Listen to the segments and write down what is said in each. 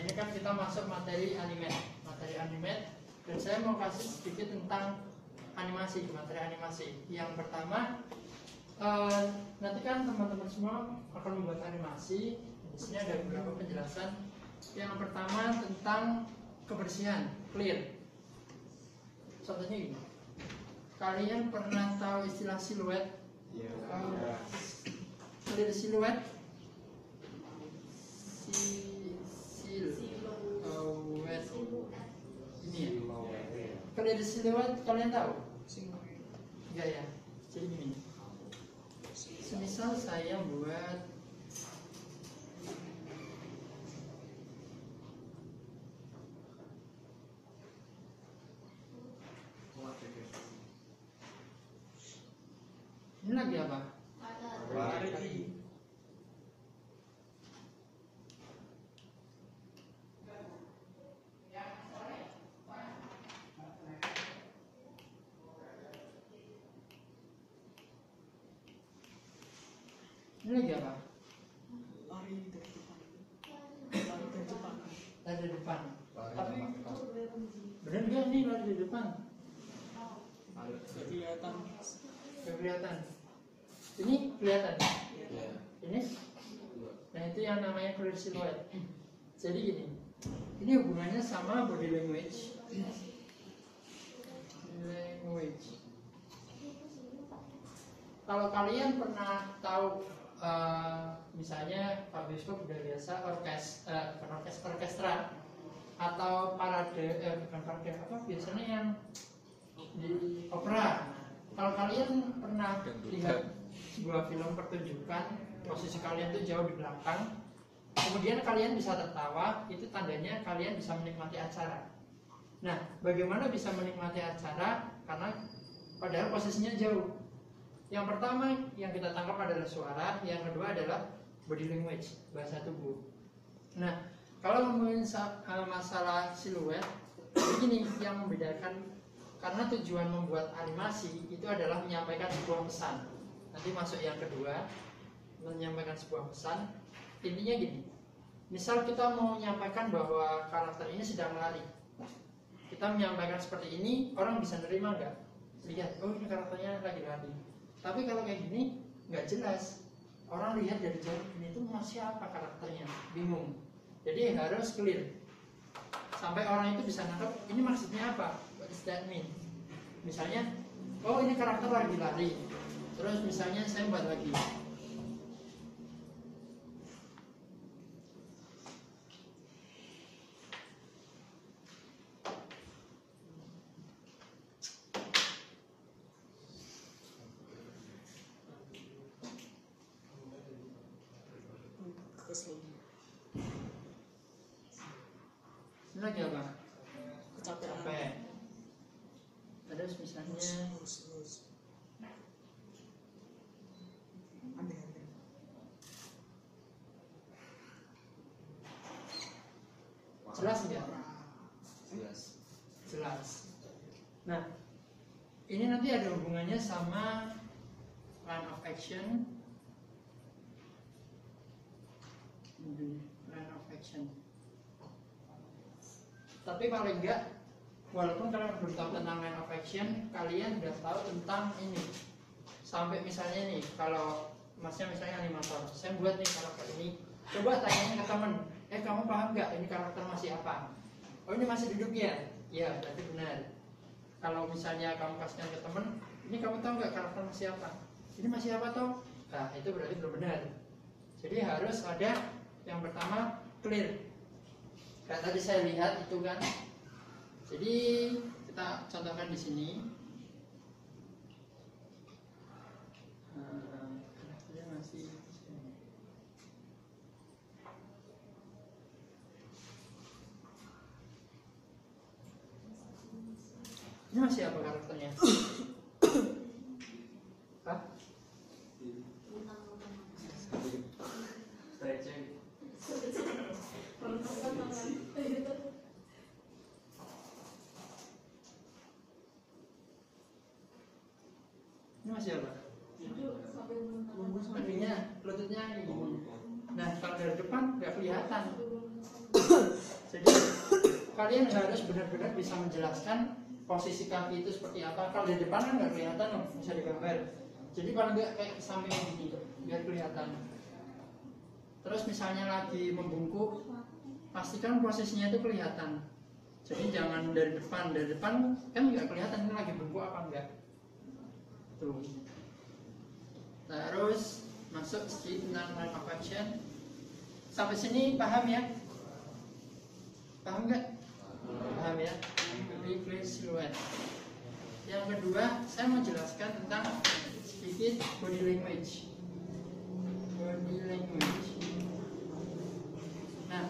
ini kan kita masuk materi animate, dan saya mau kasih sedikit tentang materi animasi. Yang pertama, nanti kan teman-teman semua akan membuat animasi. Di sini ada beberapa penjelasan. Yang pertama tentang kebersihan, clear. Contohnya gini, kalian pernah tahu istilah siluet? Clear siluet, siluet ini ya. Clear siluet kalian tahu? Enggak ya. Jadi gini, semisal saya buat ini lagi apa? Ini lagi apa? Lari dari depan. Lari dari depan. Tapi benar nggak nih lari dari depan? Kelihatan. Kelihatan. Ini kelihatan. Ya. Ini. Nah itu yang namanya clear silhouette. Jadi gini, ini hubungannya sama body language. Kalau kalian pernah tahu, misalnya Pak Bioskop udah biasa orkestra atau parade, bukan parade apa biasanya yang di opera. Kalau kalian pernah lihat sebuah film pertunjukan, posisi kalian tuh jauh di belakang, kemudian kalian bisa tertawa, itu tandanya kalian bisa menikmati acara. Nah, bagaimana bisa menikmati acara? Karena padahal posisinya jauh. Yang pertama yang kita tangkap adalah suara, yang kedua adalah body language, bahasa tubuh. Nah, kalau ngomongin masalah siluet, begini yang membedakan, karena tujuan membuat animasi itu adalah menyampaikan sebuah pesan. Nanti masuk yang kedua, menyampaikan sebuah pesan. Intinya gini, misal kita mau menyampaikan bahwa karakter ini sedang lari, kita menyampaikan seperti ini, orang bisa nerima nggak? Lihat, oh ini karakternya lagi lari. Tapi kalau kayak gini nggak jelas, orang lihat dari jauh, ini tuh siapa karakternya, bingung. Jadi harus clear sampai orang itu bisa nangkep ini maksudnya apa, what does that mean. Misalnya, oh ini karakter lagi lari, terus misalnya saya buat lagi, ini lagi apa? Capek. Terus misalnya jelas nggak? Jelas. Nah, ini nanti ada hubungannya sama line of action. Line of action. Tapi paling enggak, walaupun kalian belum tahu tentang line of action, kalian udah tahu tentang ini. Sampai misalnya nih, kalau masnya misalnya animator, saya buat nih karakter ini, coba tanyain ke temen, kamu paham nggak ini karakter masih apa? Oh ini masih duduk ya? Ya berarti benar. Kalau misalnya kamu kasihkan ke temen, ini kamu tahu nggak karakter masih apa? Ini masih apa toh? Nah itu berarti belum benar. Jadi harus ada yang pertama clear. Kayak tadi saya lihat itu kan. Jadi kita contohkan di sini. Karakternya masih ini masih apa karakternya? Hah? Ini masih apa? Kakinya, lututnya ini. Nah, kalau dari depan nggak kelihatan. kalian harus benar-benar bisa menjelaskan posisi kaki itu seperti apa. Kalau di depan kan nggak kelihatan loh, bisa digambar. Jadi paling nggak kayak ke samping begini biar kelihatan. Terus misalnya lagi membungkuk, pastikan posisinya itu kelihatan. Jadi jangan dari depan kan nggak kelihatan ini lagi bungkuk apa enggak. Tuh. Terus masuk sedikit tentang line of action. Sampai sini paham ya? Paham nggak? Paham ya? Lebih clear silhouette. Yang kedua, saya mau jelaskan tentang sedikit body language. Body language. Nah,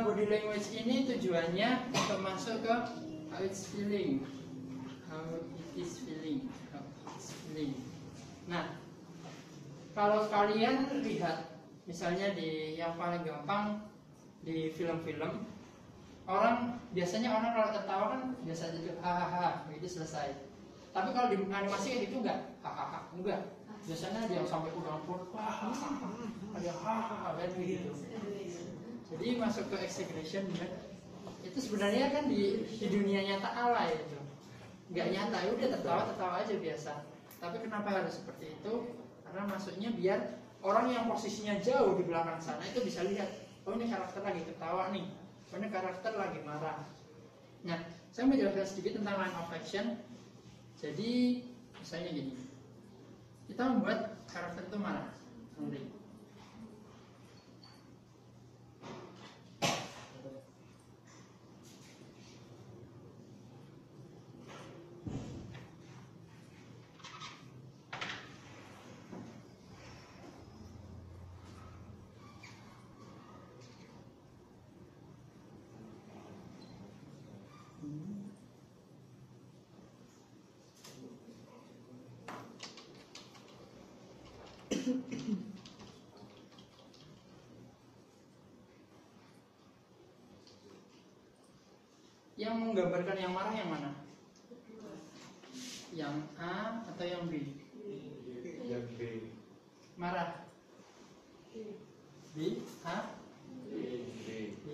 body language ini tujuannya untuk masuk ke how it's feeling, how it is feeling, how it's feeling. Nah, kalau kalian lihat, misalnya di yang paling gampang di film-film, biasanya orang kalau tertawa kan biasa jadi hahaha, begitu selesai. Tapi kalau di animasi kayak gitu enggak, hahaha, enggak. Biasanya dia sampai ulang pun, ada hahaha kayak gitu. Jadi masuk ke exaggeration ya. Itu sebenarnya kan di dunia nyata ala itu. Enggak nyata, ya udah tertawa aja biasa. Tapi kenapa harus seperti itu? Karena maksudnya biar orang yang posisinya jauh di belakang sana itu bisa lihat, oh ini karakter lagi ketawa nih, oh ini karakter lagi marah. Nah, saya mau jelaskan sedikit tentang line of action. Jadi misalnya gini, kita membuat karakter itu marah, angry. Yang menggambarkan yang marah yang mana? Yang A atau yang B? Yang B. Marah. B, A, B. B.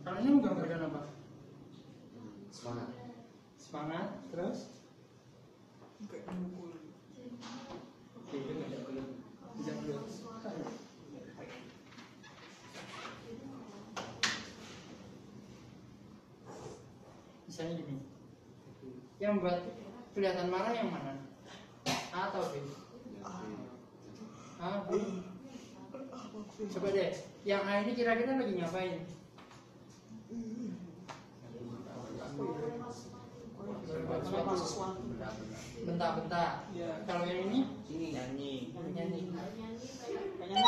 Kalau ini menggambarkan apa? Semangat. Semangat, terus? Kayak memukul. Oke, tidak belum. Misalnya gini, yang buat kelihatan marah yang mana? A atau B? A, B. Coba deh, yang A ini kira-kira lagi ngapain? Apa sesuatu? Bentak-bentak. Ya. Kalau yang ini? Nyanyi. Nyanyi. Kayaknya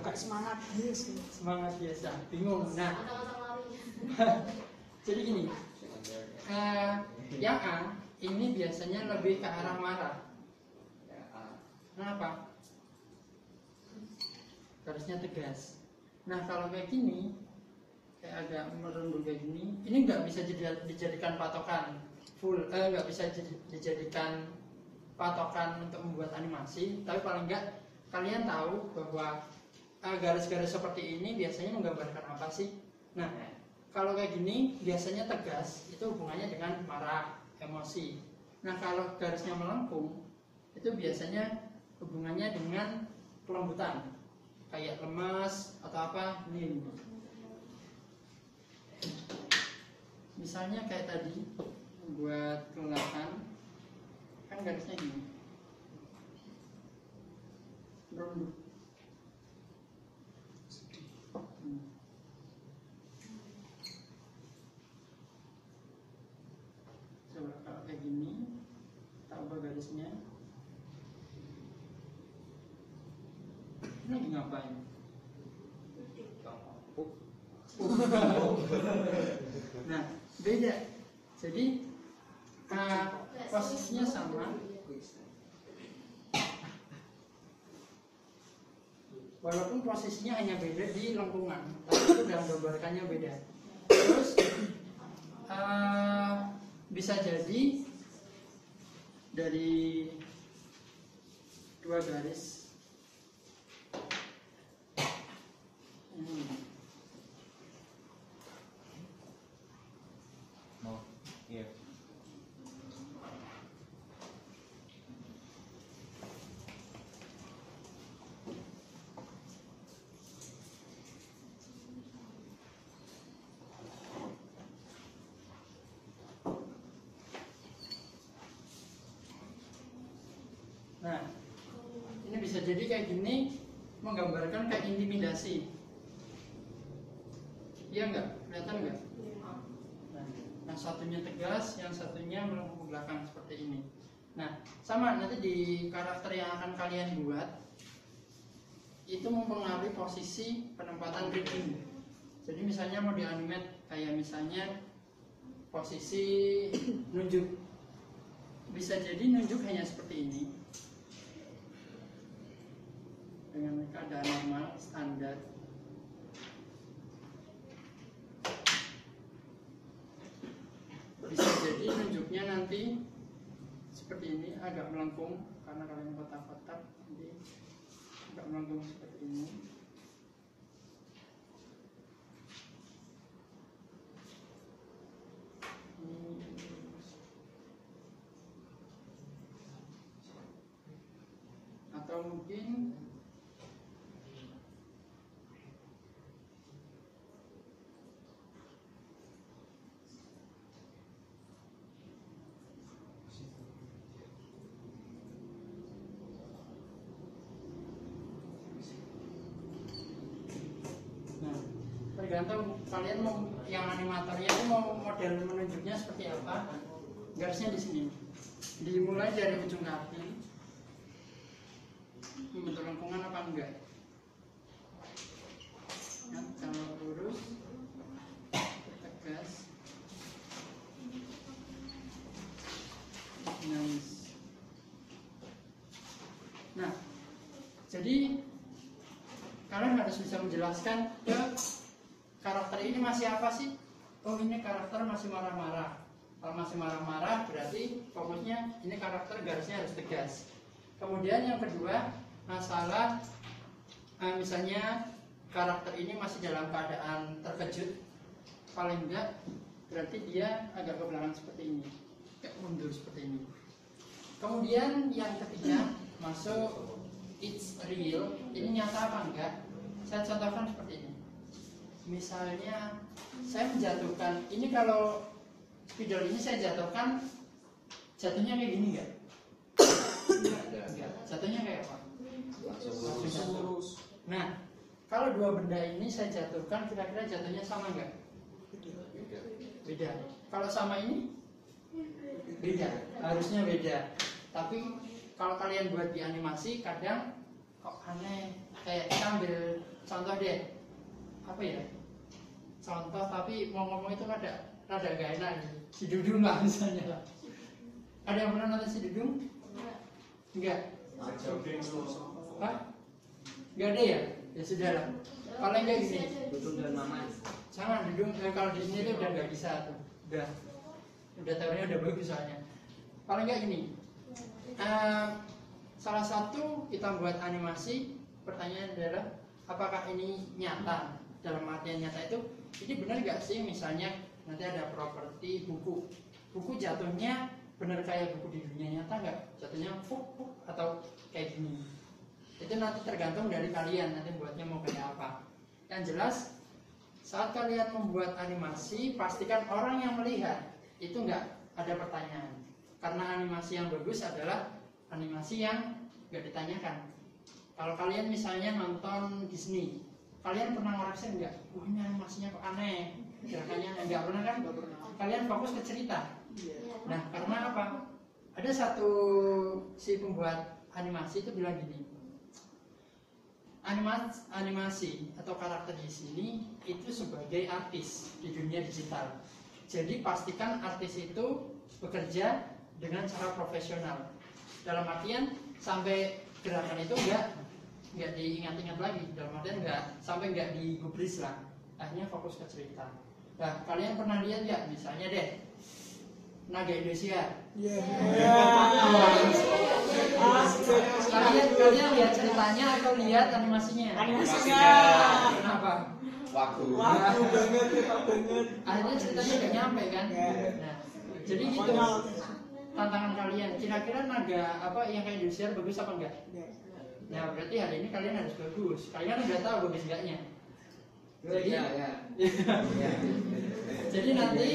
kayak semangat biasa. Semangat biasa, bingung. Nah, jadi gini, yang A ini biasanya lebih ke arah marah. Kenapa? Garisnya tegas. Nah, kalau kayak gini, kayak agak merunduk kayak gini, ini nggak bisa dijadikan patokan full, nggak bisa dijadikan patokan untuk membuat animasi. Tapi paling nggak kalian tahu bahwa garis-garis seperti ini biasanya menggambarkan apa sih? Nah, kalau kayak gini biasanya tegas, itu hubungannya dengan marah, emosi. Nah, kalau garisnya melengkung, itu biasanya hubungannya dengan kelembutan, kayak lemas atau apa. Ini misalnya kayak tadi buat kelelahan, kan garisnya gini, merunduk. Coba kalau kayak gini, tambah garisnya. Ini lagi ngapain? Nah, beda. Jadi posisinya sama, walaupun posisinya hanya beda di lengkungan, tapi itu dalam gambarkannya beda. Terus bisa jadi dari dua garis Nah, ini bisa jadi kayak gini, menggambarkan kayak intimidasi. Iya enggak? Kelihatan enggak? Nah, satunya tegas, yang satunya melengkung ke belakang seperti ini. Nah, sama nanti di karakter yang akan kalian buat itu mempengaruhi posisi penempatan rigging. Jadi misalnya mau dianimet kayak misalnya posisi nunjuk, bisa jadi nunjuk hanya seperti ini dengan keadaan normal standar. Bisa jadi nunjuknya nanti seperti ini, agak melengkung karena kalian kotak-kotak, jadi agak melengkung seperti ini. Atau mungkin tergantung kalian mau yang animatornya itu mau model menunjuknya seperti apa. Garisnya di sini. Dimulai dari ujung kaki. Membentuk lengkungan apa enggak? Ya, kalau lurus, tegas, nice. Nah, jadi kalian harus bisa menjelaskan ke karakter ini masih apa sih? Oh, ini karakter masih marah-marah. Kalau masih marah-marah berarti fokusnya ini karakter garisnya harus tegas. Kemudian yang kedua, masalah misalnya karakter ini masih dalam keadaan terkejut, paling enggak berarti dia agak ke belakang seperti ini, kayak mundur seperti ini. Kemudian yang ketiga, masuk it's real. Ini nyata apa enggak? Saya contohkan seperti ini. Misalnya saya menjatuhkan ini, kalau spidol ini saya jatuhkan, jatuhnya kayak gini enggak? Enggak. Jatuhnya kayak apa? Langsung lurus. Nah, kalau dua benda ini saya jatuhkan, kira-kira jatuhnya sama enggak? Beda. Kalau sama ini? Beda. Harusnya beda. Tapi kalau kalian buat di animasi, kadang kok aneh. Kayak kita ambil contoh deh, apa ya? Contoh tapi mau ngomong itu rada gak enak. Si Dudung lah misalnya lah. Ada yang pernah nonton si Dudung? Enggak. Hah? Enggak ada ya? Ya sudah lah. Kalau enggak gini, Dudung dan Mama. jangan Dudung. Kalau di sini tuh udah nggak bisa tuh. Udah teorinya udah bagus soalnya. Kalau enggak gini, salah satu kita buat animasi, pertanyaan adalah apakah ini nyata? Dalam artian nyata itu, ini benar nggak sih? Misalnya nanti ada properti buku jatuhnya benar kayak buku di dunia nyata nggak? Jatuhnya fuk atau kayak gini? Itu nanti tergantung dari kalian nanti buatnya mau kayak apa. Yang jelas saat kalian membuat animasi, pastikan orang yang melihat itu nggak ada pertanyaan. Karena animasi yang bagus adalah animasi yang nggak ditanyakan. Kalau kalian misalnya nonton Disney, kalian pernah ngerasain nggak? Wah, ini animasinya kok aneh, gerakannya nggak pernah kan? Kalian fokus ke cerita. Nah, karena apa? Ada satu si pembuat animasi itu bilang gini, animasi atau karakter di sini itu sebagai artis di dunia digital. Jadi pastikan artis itu bekerja dengan cara profesional. Dalam artian sampai gerakan itu nggak diingat-ingat lagi, dalam artian nggak digubris lah, akhirnya fokus ke cerita. Nah, kalian pernah lihat nggak misalnya deh Naga Indonesia? Kalian lihat ceritanya atau lihat animasinya? Animasinya. Kenapa? Waktu banget. Akhirnya ceritanya nggak nyampe kan? Nah, jadi gitu tantangan kalian. Kira-kira naga apa yang kayak Indonesia bagus apa enggak? Nah, berarti hari ini kalian harus bagus. Kalian udah tahu bagus enggaknya. Jadi, jadi nanti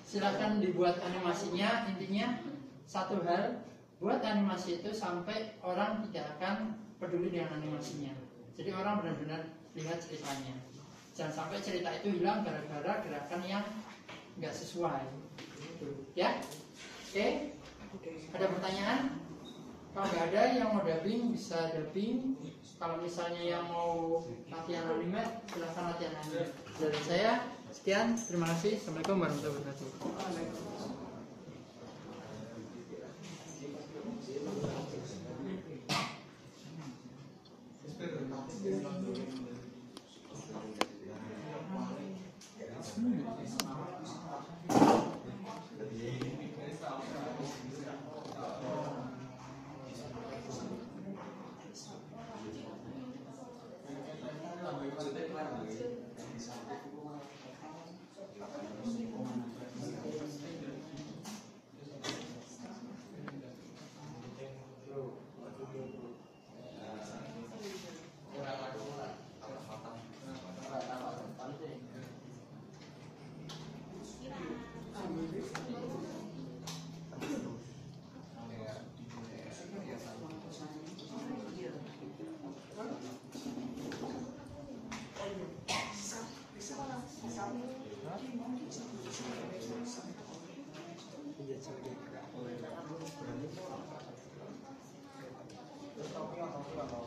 silakan dibuat animasinya. Intinya satu hal, buat animasi itu sampai orang tidak akan peduli dengan animasinya. Jadi orang benar-benar lihat ceritanya. Jangan sampai cerita itu hilang gara-gara gerakan yang nggak sesuai. Ya, oke. Ada pertanyaan? Kalau nggak ada yang mau dubbing bisa dubbing. Kalau misalnya yang mau latihan anime, silahkan latihan anime. Dari saya sekian, terima kasih. Assalamualaikum warahmatullahi wabarakatuh. Terus topi atau